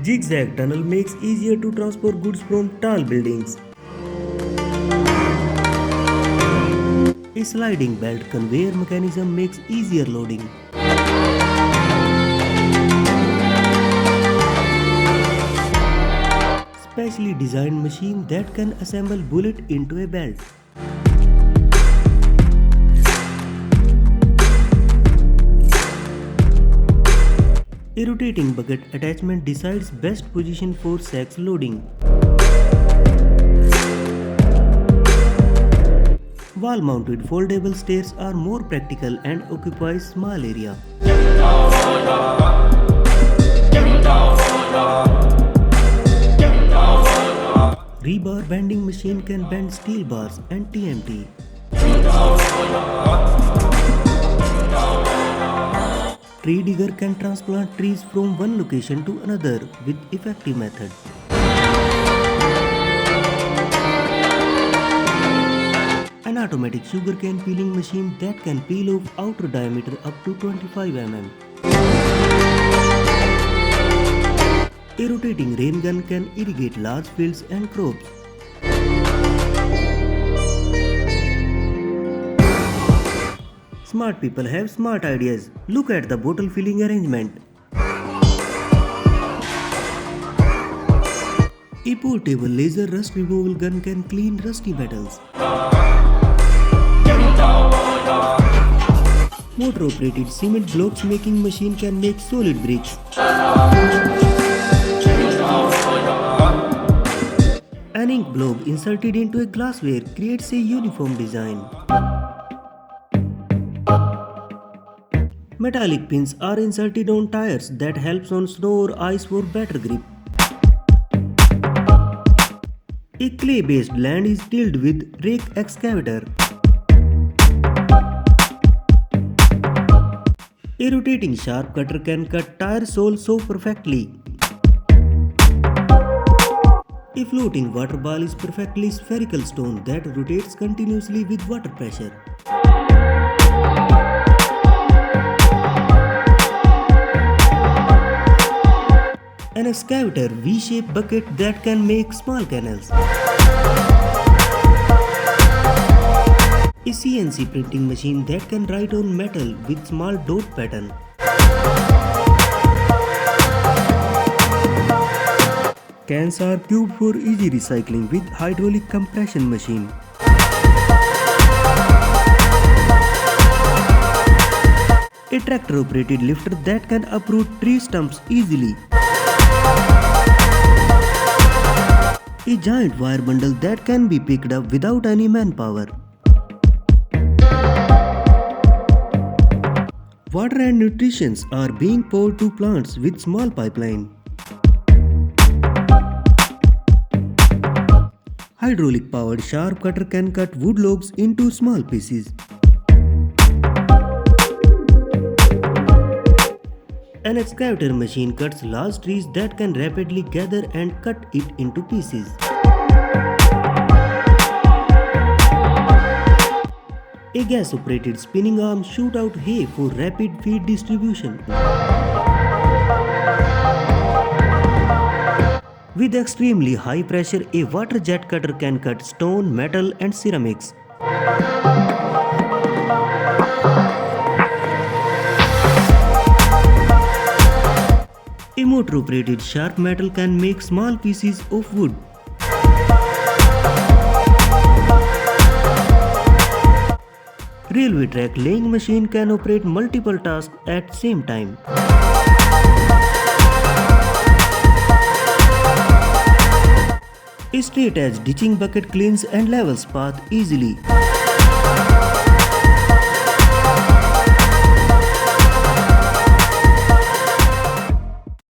Zigzag tunnel makes easier to transport goods from tall buildings. A sliding belt conveyor mechanism makes easier loading. Specially designed machine that can assemble bullet into a belt. A rotating bucket attachment decides best position for sacks loading. Wall-mounted foldable stairs are more practical and occupy small area. Rebar bending machine can bend steel bars and TMT. Tree digger can transplant trees from one location to another with effective method. An automatic sugarcane peeling machine that can peel off outer diameter up to 25 mm. A rotating rain gun can irrigate large fields and crops. Smart people have smart ideas. Look at the bottle filling arrangement. A portable laser rust removal gun can clean rusty metals. Motor-operated cement blocks making machine can make solid bricks. An ink blob inserted into a glassware creates a uniform design. Metallic pins are inserted on tires that helps on snow or ice for better grip. A clay-based land is tilled with rake excavator. A rotating sharp cutter can cut tire sole so perfectly. A floating water ball is perfectly spherical stone that rotates continuously with water pressure. An excavator V-shaped bucket that can make small canals. A CNC printing machine that can write on metal with small dot pattern. Cans are tubed for easy recycling with hydraulic compression machine. A tractor-operated lifter that can uproot tree stumps easily. A giant wire bundle that can be picked up without any manpower. Water and nutrition are being poured to plants with small pipeline. Hydraulic powered sharp cutter can cut wood logs into small pieces. An excavator machine cuts large trees that can rapidly gather and cut it into pieces. A gas-operated spinning arm shoots out hay for rapid feed distribution. With extremely high pressure, a water jet cutter can cut stone, metal and ceramics. A motor-operated sharp metal can make small pieces of wood. Railway track laying machine can operate multiple tasks at same time. A straight edge ditching bucket cleans and levels path easily.